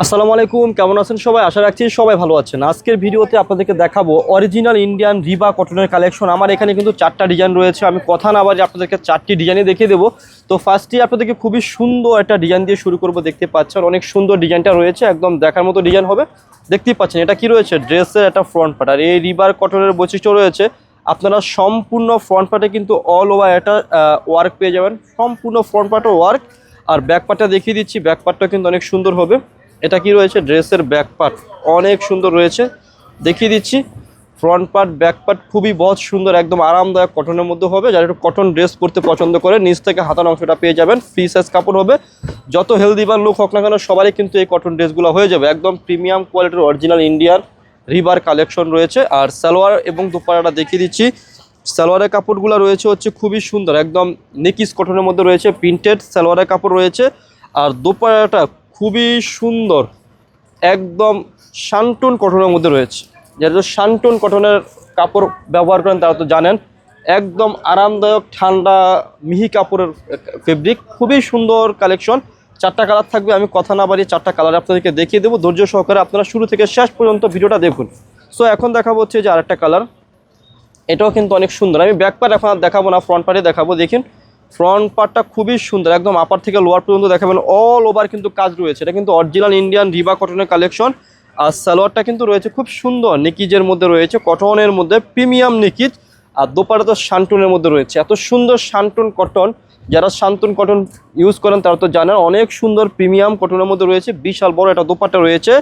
আসসালামু আলাইকুম, কেমন আছেন সবাই? আশা রাখছি সবাই ভালো আছেন। আজকের ভিডিওতে আপনাদেরকে দেখাবো অরিজিনাল ইন্ডিয়ান রিবা কটনের কালেকশন। আমার এখানে কিন্তু 4টা ডিজাইন রয়েছে। আমি কথা না বাজে আপনাদেরকে 4টি ডিজাইনই দেখিয়ে দেবো। তো ফার্স্টে আপনাদেরকে খুবই সুন্দর একটা ডিজাইন দিয়ে শুরু করবো। দেখতে পাচ্ছেন অনেক সুন্দর ডিজাইনটা রয়েছে, একদম দেখার মতো ডিজাইন হবে। দেখতেই পাচ্ছেন এটা কি রয়েছে, ড্রেসের একটা ফ্রন্ট পার্ট। আর এই রিবার কটনের বৈশিষ্ট্য রয়েছে, আপনারা সম্পূর্ণ ফ্রন্ট পার্টে কিন্তু অল ওভার একটা ওয়ার্ক পেয়ে যাবেন, সম্পূর্ণ ফ্রন্ট পার্টও ওয়ার্ক। আর ব্যাক পার্টটা দেখিয়ে দিচ্ছি, ব্যাক পার্টটা কিন্তু অনেক সুন্দর হবে। এটা কি রয়েছে, ড্রেসের ব্যাক পার্ট অনেক সুন্দর রয়েছে, দেখিয়ে দিচ্ছি। ফ্রন্ট পার্ট ব্যাক পার্ট খুবই বহুত সুন্দর, একদম আরামদায়ক কটনের মধ্যে হবে। যারা একটু কটন ড্রেস পরতে পছন্দ করে নিচ থেকে হাতার অংশটা পেয়ে যাবেন, ফ্রি সাইজ কাপড় হবে। যত হেলদি বা লুক হোক না কেন সবারই কিন্তু এই কটন ড্রেসগুলো হয়ে যাবে। একদম প্রিমিয়াম কোয়ালিটির অরিজিনাল ইন্ডিয়ান রিবার কালেকশন রয়েছে। আর সালোয়ার এবং দুপাট্টাটা দেখিয়ে দিচ্ছি। সালোয়ারের কাপড়গুলো রয়েছে হচ্ছে খুবই সুন্দর, একদম নেকিস কটনের মধ্যে রয়েছে, প্রিন্টেড সালোয়ারের কাপড় রয়েছে। আর দুপাট্টাটা খুবই সুন্দর, একদম শানটুন কটনের মধ্যে রয়েছে। যারা শানটুন কটনের কাপড় ব্যবহার করেন তারা তো জানেন, একদম আরামদায়ক ঠান্ডা মিহি কাপড়ের ফেব্রিক, খুবই সুন্দর কালেকশন। 4টা কালার থাকবে, আমি কথা না বাড়িয়ে 4টা কালার আপনাদেরকে দেখিয়ে দেবো। ধৈর্য সহকারে আপনারা শুরু থেকে শেষ পর্যন্ত ভিডিওটা দেখুন। সো এখন দেখাবো হচ্ছে যে আরেকটা কালার, এটাও কিন্তু অনেক সুন্দর। আমি ব্যাক পার্ট এখন আর দেখাবো না, ফ্রন্ট পার্টে দেখাবো। দেখুন ফ্রন্ট পার্টটা খুবই সুন্দর, একদম আপার থেকে লোয়ার পর্যন্ত দেখাবেন, অল ওভার কিন্তু কাজ রয়েছে। এটা কিন্তু অরিজিনাল ইন্ডিয়ান রিবা কটনের কালেকশন। আর সালোয়ারটা কিন্তু রয়েছে খুব সুন্দর, নিকিজের মধ্যে রয়েছে, কটনের মধ্যে প্রিমিয়াম নিকিজ। আর দোপাটা তো শানটুনের মধ্যে রয়েছে, এত সুন্দর শানটুন কটন। যারা শানটুন কটন ইউজ করেন তারা তো জানেন, অনেক সুন্দর প্রিমিয়াম কটনের মধ্যে রয়েছে। বিশাল বড় একটা দোপাটা রয়েছে।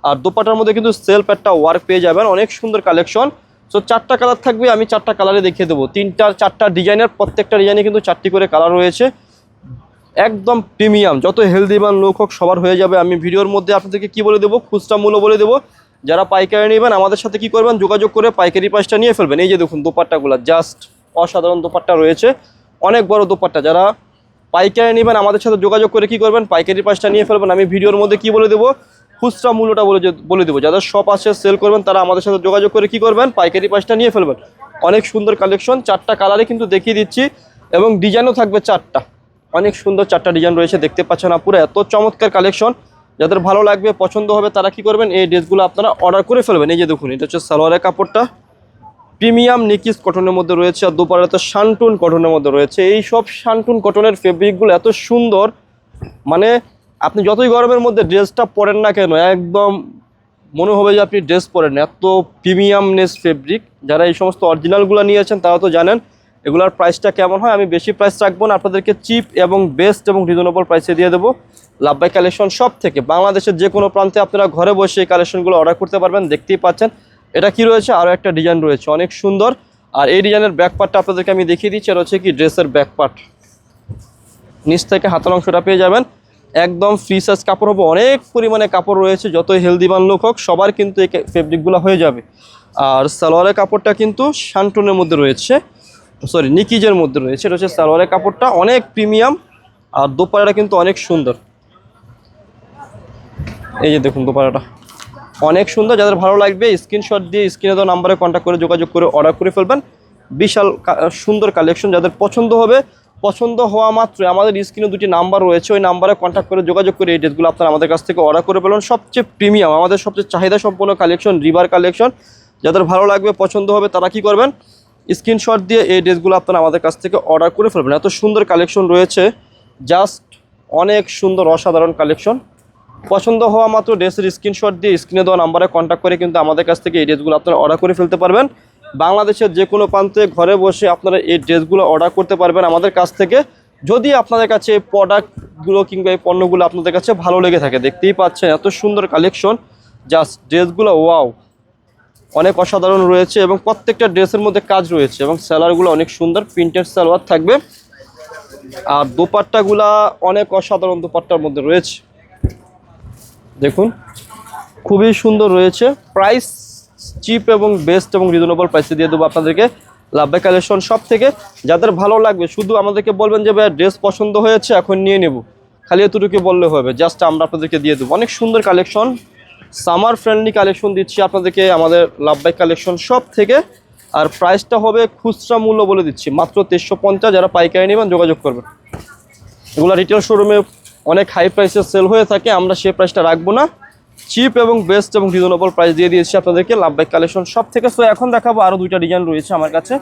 আর দোপাটার মধ্যে কিন্তু সেলফ একটা ওয়ার্ক পেয়ে যাবেন, অনেক সুন্দর কালেকশন। সো 4টা কালার থাকবে, আমি 4টা কালারে দেখিয়ে দেবো। 4টা ডিজাইনের, প্রত্যেকটা ডিজাইনে কিন্তু 4টি করে কালার রয়েছে। একদম প্রিমিয়াম, যত হেলদি মান লোক হোক সবার হয়ে যাবে। আমি ভিডিওর মধ্যে আপনাদেরকে কি বলে দেবো, খুচরা মূল্য বলে দেবো। যারা পাইকারি নেবেন আমাদের সাথে কি করবেন, যোগাযোগ করে পাইকারি প্রাইসটা নিয়ে ফেলবেন। এই যে দেখুন দোপাট্টাগুলো জাস্ট অসাধারণ দোপাট্টা রয়েছে, অনেক বড় দোপাট্টা। যারা পাইকারি নেবেন আমাদের সাথে যোগাযোগ করে কি করবেন, পাইকারি প্রাইসটা নিয়ে ফেলবেন। আমি ভিডিওর মধ্যে কি বলে দেবো, খুচরা মূল্যটা বলে দেবো। যাদের শপ আছে সেল করবেন তারা আমাদের সাথে যোগাযোগ করে কি করবেন, পাইকারি প্রাইসটা নিয়ে ফেলবেন। অনেক সুন্দর কালেকশন, 4টা কালারে কিন্তু দেখিয়ে দিচ্ছি, এবং ডিজাইনও থাকবে 4টা। অনেক সুন্দর 4টা ডিজাইন রয়েছে, দেখতে পাচ্ছেন না, পুরো এত চমৎকার কালেকশন। যাদের ভালো লাগবে পছন্দ হবে তারা কি করবেন, এই ড্রেসগুলো আপনারা অর্ডার করে ফেলবেন। এই যে দেখুন এটা হচ্ছে সালোয়ারের কাপড়টা, প্রিমিয়াম নিকিস কটনের মধ্যে রয়েছে। আর দুপাড়াতে শানটুন কটনের মধ্যে রয়েছে। এই সব শানটুন কটনের ফেব্রিকগুলো এত সুন্দর, মানে আপনি যতই গরমের মধ্যে ড্রেসটা পরেন না কেন একদম মনে হবে যে আপনি ড্রেস পরেন, এত প্রিমিয়ামনেস ফেব্রিক। যারা এই সমস্ত অরিজিনালগুলো নিয়েছেন তারা তো জানেন এগুলোর প্রাইসটা কেমন হয়। আমি বেশি প্রাইস রাখবো না, আপনাদেরকে চিপ এবং বেস্ট এবং রিজনেবল প্রাইসে দিয়ে দেবো। লাভ বাই কালেকশন সব থেকে বাংলাদেশের যে কোনো প্রান্তে আপনারা ঘরে বসে এই কালেকশনগুলো অর্ডার করতে পারবেন। দেখতেই পাচ্ছেন এটা কি রয়েছে, আরও একটা ডিজাইন রয়েছে অনেক সুন্দর। আর এই ডিজাইনের ব্যাক পার্টটা আপনাদেরকে আমি দেখিয়ে দিচ্ছি। আর হচ্ছে কি ড্রেসের ব্যাক পার্ট, নিচ থেকে হাতার অংশটা পেয়ে যাবেন, একদম ফ্রি সাইজ কাপড় হবে, অনেক পরিমাণে কাপড় রয়েছে। যতই হেলদিমান লোক হোক সবার কিন্তু এই ফেব্রিকগুলো হয়ে যাবে। আর সালোয়ারের কাপড়টা কিন্তু শানটুনের মধ্যে রয়েছে, সরি নিকিজের মধ্যে রয়েছে। এটা হচ্ছে সালোয়ারের কাপড়টা, অনেক প্রিমিয়াম। আর দোপাট্টাটা কিন্তু অনেক সুন্দর, এই যে দেখুন দোপাট্টাটা অনেক সুন্দর। যাদের ভালো লাগবে স্ক্রিনশট দিয়ে স্ক্রিনে দেওয়া নাম্বারে কন্ট্যাক্ট করে যোগাযোগ করে অর্ডার করে ফেলবেন। বিশাল সুন্দর কালেকশন, যাদের পছন্দ হবে, পছন্দ হওয়া মাত্র আমাদের স্ক্রিনে 2টি নাম্বার রয়েছে, ওই নাম্বারে কন্ট্যাক্ট করে যোগাযোগ করে এই ড্রেসগুলো আপনারা আমাদের কাছ থেকে অর্ডার করে ফেলুন। সবচেয়ে প্রিমিয়াম, আমাদের সবচেয়ে চাহিদা সম্পন্ন কালেকশন রিবার কালেকশন। যাদের ভালো লাগবে পছন্দ হবে তারা কি করবেন, স্ক্রিনশট দিয়ে এই ড্রেসগুলো আপনারা আমাদের কাছ থেকে অর্ডার করে ফেলবেন। এত সুন্দর কালেকশন রয়েছে, জাস্ট অনেক সুন্দর অসাধারণ কালেকশন। পছন্দ হওয়া মাত্র ড্রেসের স্ক্রিনশট দিয়ে স্ক্রিনে দেওয়া নাম্বারে কন্ট্যাক্ট করে কিন্তু আমাদের কাছ থেকে এই ড্রেসগুলো আপনারা অর্ডার করে ফেলতে পারবেন। বাংলাদেশের যে কোনো প্রান্তে ঘরে বসে আপনারা এই ড্রেসগুলো অর্ডার করতে পারবেন আমাদের কাছ থেকে, যদি আপনাদের কাছে এই প্রোডাক্টগুলো কিংবা এই পণ্যগুলো আপনাদের কাছে ভালো লেগে থাকে। দেখতেই পাচ্ছেন এত সুন্দর কালেকশন, জাস্ট ড্রেসগুলো ওয়াও, অনেক অসাধারণ রয়েছে। এবং প্রত্যেকটা ড্রেসের মধ্যে কাজ রয়েছে, এবং সালোয়ারগুলো অনেক সুন্দর প্রিন্টেড সালোয়ার থাকবে। আর দোপাট্টাগুলা অনেক অসাধারণ দোপাট্টার মধ্যে রয়েছে, দেখুন খুবই সুন্দর রয়েছে। প্রাইস চিপ এবং বেস্ট এবং রিজনেবল প্রাইসে দিয়ে দেবো আপনাদেরকে লাভ বাই কালেকশন সব থেকে। যাদের ভালো লাগবে শুধু আমাদেরকে বলবেন যে ভাই ড্রেস পছন্দ হয়েছে এখন নিয়ে নেব, খালি এতটুকু বললে হবে, জাস্ট আমরা আপনাদেরকে দিয়ে দেবো। অনেক সুন্দর কালেকশন, সামার ফ্রেন্ডলি কালেকশন দিচ্ছি আপনাদেরকে আমাদের লাভ বাই কালেকশন সব থেকে। আর প্রাইসটা হবে খুচরা মূল্য বলে দিচ্ছি মাত্র 2350। যারা পাইকারি নেবেন যোগাযোগ করবেন। এগুলো রিটেল শোরুমে অনেক হাই প্রাইসে সেল হয়ে থাকে, আমরা সেই প্রাইসটা রাখবো না। চিপ এবং বেস্ট এবং রিজনেবল প্রাইস দিয়ে দিয়েছি আপনাদেরকে লাভবাই কালেকশন সব থেকে। সো এখন দেখাবো আরও দুইটা ডিজাইন রয়েছে আমার কাছে।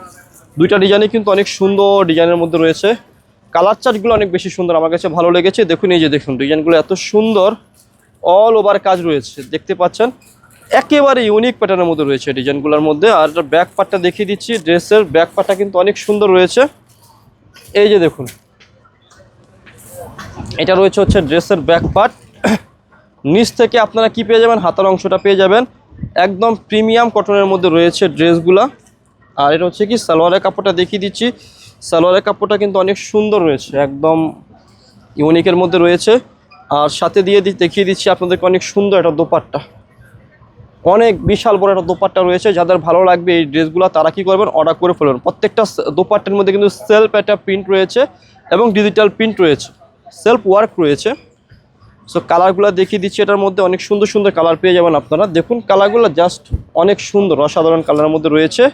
দুইটা ডিজাইনই কিন্তু অনেক সুন্দর ডিজাইনের মধ্যে রয়েছে। কালার চার্টগুলো অনেক বেশি সুন্দর, আমার কাছে ভালো লেগেছে। দেখুন এই যে দেখুন ডিজাইনগুলো এত সুন্দর, অল ওভার কাজ রয়েছে, দেখতে পাচ্ছেন একেবারে ইউনিক প্যাটার্নের মধ্যে রয়েছে ডিজাইনগুলোর মধ্যে। আর ব্যাক পার্টটা দেখিয়ে দিচ্ছি, ড্রেসের ব্যাক পার্টটা কিন্তু অনেক সুন্দর রয়েছে। এই যে দেখুন এটা রয়েছে হচ্ছে ড্রেসের ব্যাক পার্ট। নিচ থেকে আপনারা কি পেয়ে যাবেন, হাতার অংশটা পেয়ে যাবেন একদম প্রিমিয়াম কটনের মধ্যে রয়েছে ড্রেসগুলা। আর এটা হচ্ছে কি সালোয়ারের কাপড়টা দেখিয়ে দিচ্ছি, সালোয়ারের কাপড়টা কিন্তু অনেক সুন্দর রয়েছে, একদম ইউনিকের মধ্যে রয়েছে। আর সাথে দেখিয়ে দিচ্ছি আপনাদেরকে অনেক সুন্দর একটা দোপাট্টা, অনেক বিশাল বড় একটা দোপাট্টা রয়েছে। যাদের ভালো লাগবে এই ড্রেসগুলো তারা কি করবেন, অর্ডার করে ফেলবেন। প্রত্যেকটা দোপাট্টার মধ্যে কিন্তু সেলফ একটা প্রিন্ট রয়েছে এবং ডিজিটাল প্রিন্ট রয়েছে, সেলফ ওয়ার্ক রয়েছে। সো কালারগুলো দেখিয়ে দিচ্ছি, এটার মধ্যে অনেক সুন্দর সুন্দর কালার পেয়ে যাবেন আপনারা। দেখুন কালারগুলো জাস্ট অনেক সুন্দর, অসাধারণ কালারের মধ্যে রয়েছে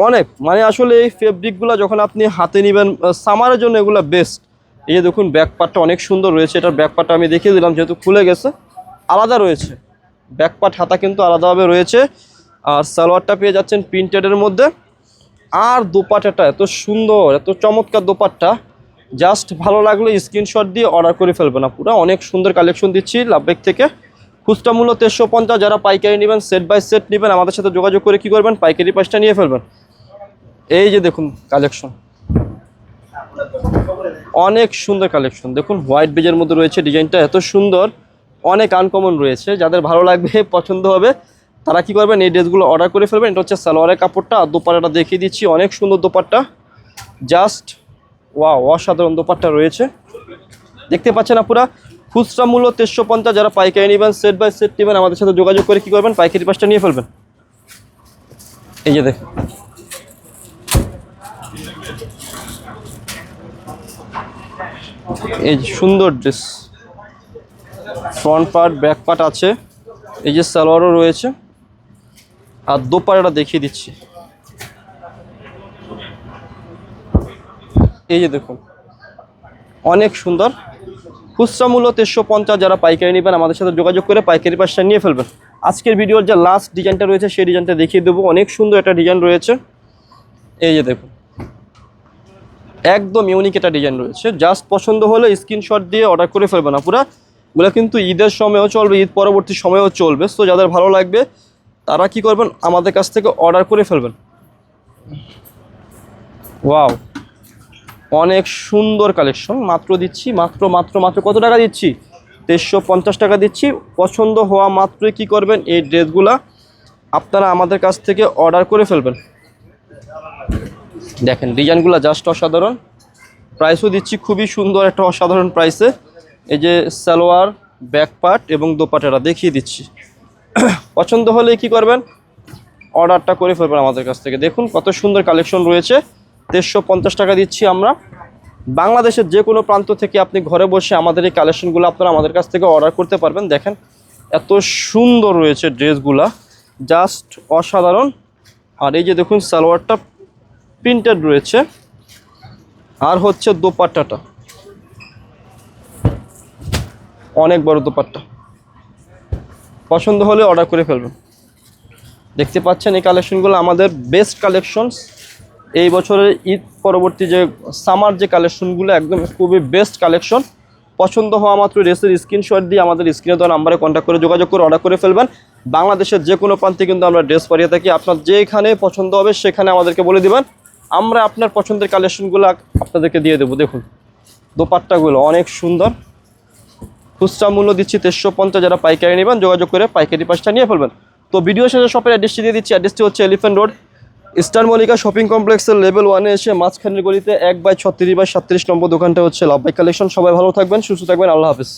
অনেক। মানে আসলে এই ফেব্রিকগুলো যখন আপনি হাতে নেবেন সামারের জন্য এগুলো বেস্ট। এই যে দেখুন ব্যাক পার্টটা অনেক সুন্দর রয়েছে, এটার ব্যাক পার্টটা আমি দেখিয়ে দিলাম যেহেতু খুলে গেছে, আলাদা রয়েছে ব্যাক পার্ট, হাতা কিন্তু আলাদাভাবে রয়েছে। আর সালোয়ারটা পেয়ে যাচ্ছেন প্রিন্টেডের মধ্যে। আর দোপাট্টাটা এত সুন্দর, এত চমৎকার দোপাট্টা, জাস্ট ভালো লাগলে স্ক্রিনশট দিয়ে অর্ডার করে ফেলবেন না। পুরো অনেক সুন্দর কালেকশন দিচ্ছি লাভবাই থেকে। খুচরা মূল্য 1350, যারা পাইকারি নেবেন সেট বাই সেট নেবেন আমাদের সাথে যোগাযোগ করে কি করবেন, পাইকারি প্রাইসটা নিয়ে ফেলবেন। এই যে দেখুন কালেকশন, অনেক সুন্দর কালেকশন। দেখুন হোয়াইট বেজের মধ্যে রয়েছে, ডিজাইনটা এত সুন্দর, অনেক আনকমন রয়েছে। যাদের ভালো লাগবে পছন্দ হবে তারা কি করবেন, এই ড্রেসগুলো অর্ডার করে ফেলবেন। এটা হচ্ছে সালোয়ারের কাপড়টা, আর দোপাট্টাটা দেখিয়ে দিচ্ছি, অনেক সুন্দর দোপাট্টা, জাস্ট ওয়াও, অসাধারণ দোপাট্টা রয়েছে, দেখতে পাচ্ছেন না পুরা। খুচরা মূল্য 1350, যারা পাইকারি নেবেন সেট বাই সেট নেবেন আমাদের সাথে যোগাযোগ করে কি করবেন, পাইকারি প্রাইসটা নিয়ে ফেলবেন। এই যে দেখুন এই সুন্দর dress, front part back part আছে, এই যে সালোয়ারও রয়েছে। আর দোপাট্টাটা দেখিয়ে দিচ্ছি, এই যে দেখুন অনেক সুন্দর। খুচরা মূল্য 1350, যারা পাইকারি নেবেন আমাদের সাথে যোগাযোগ করে পাইকারি প্রাইসটা নিয়ে ফেলবেন। আজকের ভিডিওর যে লাস্ট ডিজাইনটা রয়েছে সেই ডিজাইনটা দেখিয়ে দেবো, অনেক সুন্দর একটা ডিজাইন রয়েছে। এই যে দেখুন একদম ইউনিক একটা ডিজাইন রয়েছে, জাস্ট পছন্দ হলে স্ক্রিনশট দিয়ে অর্ডার করে ফেলবেন না পুরা। ওগুলো কিন্তু ঈদের সময়ও চলবে, ঈদ পরবর্তী সময়েও চলবে। সো যাদের ভালো লাগবে তারা কি করবেন, আমাদের কাছ থেকে অর্ডার করে ফেলবেন। ওয়াও, অনেক সুন্দর কালেকশন, মাত্র দিচ্ছি মাত্র মাত্র মাত্র কত টাকা দিচ্ছি, 1350 টাকা দিচ্ছি। পছন্দ হওয়া মাত্রই কি করবেন, এই ড্রেসগুলা আপনারা আমাদের কাছ থেকে অর্ডার করে ফেলবেন। দেখেন ডিজাইনগুলো জাস্ট অসাধারণ, প্রাইসও দিচ্ছি খুবই সুন্দর একটা অসাধারণ প্রাইসে। এই যে সালোয়ার ব্যাক পার্ট এবং দোপাট্টাটা দেখিয়ে দিচ্ছি, পছন্দ হলে কি করবেন, অর্ডারটা করে ফেলবেন আমাদের কাছ থেকে। দেখুন কত সুন্দর কালেকশন রয়েছে, 1350 টাকা দিচ্ছি আমরা। বাংলাদেশের যে কোনো প্রান্ত থেকে আপনি ঘরে বসে আমাদের এই কালেকশনগুলো আপনারা আমাদের কাছ থেকে অর্ডার করতে পারবেন। দেখেন এত সুন্দর রয়েছে ড্রেসগুলা, জাস্ট অসাধারণ। আর এই যে দেখুন সালোয়ারটা প্রিন্টেড রয়েছে, আর হচ্ছে দোপাট্টাটা অনেক বড় দোপাট্টা, পছন্দ হলে অর্ডার করে ফেলবেন। দেখতে পাচ্ছেন এই কালেকশনগুলো আমাদের বেস্ট কালেকশনস। এই বছরের ঈদ পরবর্তী যে সামার যে কালেকশনগুলো একদম খুবই বেস্ট কালেকশন। পছন্দ হওয়া মাত্র ড্রেসের স্ক্রিনশট দিয়ে আমাদের স্ক্রিনে দেওয়া নাম্বারে কন্ট্যাক্ট করে যোগাযোগ করে অর্ডার করে ফেলবেন। বাংলাদেশের যে কোনো প্রান্তে কিন্তু আমরা ড্রেস পাঠিয়ে থাকি, আপনার যেখানে পছন্দ হবে সেখানে আমাদেরকে বলে দিবেন, আমরা আপনার পছন্দের কালেকশনগুলো আপনাদেরকে দিয়ে দেবো। দেখুন দোপাট্টাগুলো অনেক সুন্দর, খুচরা মূল্য দিচ্ছি 1350, যারা পাইকারি নেবেন যোগাযোগ করে পাইকারি প্রাইসটা নিয়ে ফেলবেন। তো ভিডিও শেষে শপের অ্যাড্রেসটি দিয়ে দিচ্ছি, অ্যাড্রেসটি হচ্ছে elephant road star Mallika shopping কমপ্লেক্সের লেভেল 1-এ এসে মাঝখানের গলিতে 1/36/37 নম্বর দোকানটা হচ্ছে লাভবাই কালেকশন। সবাই ভালো থাকবেন, সুস্থ থাকবেন, আল্লাহ হাফেজ।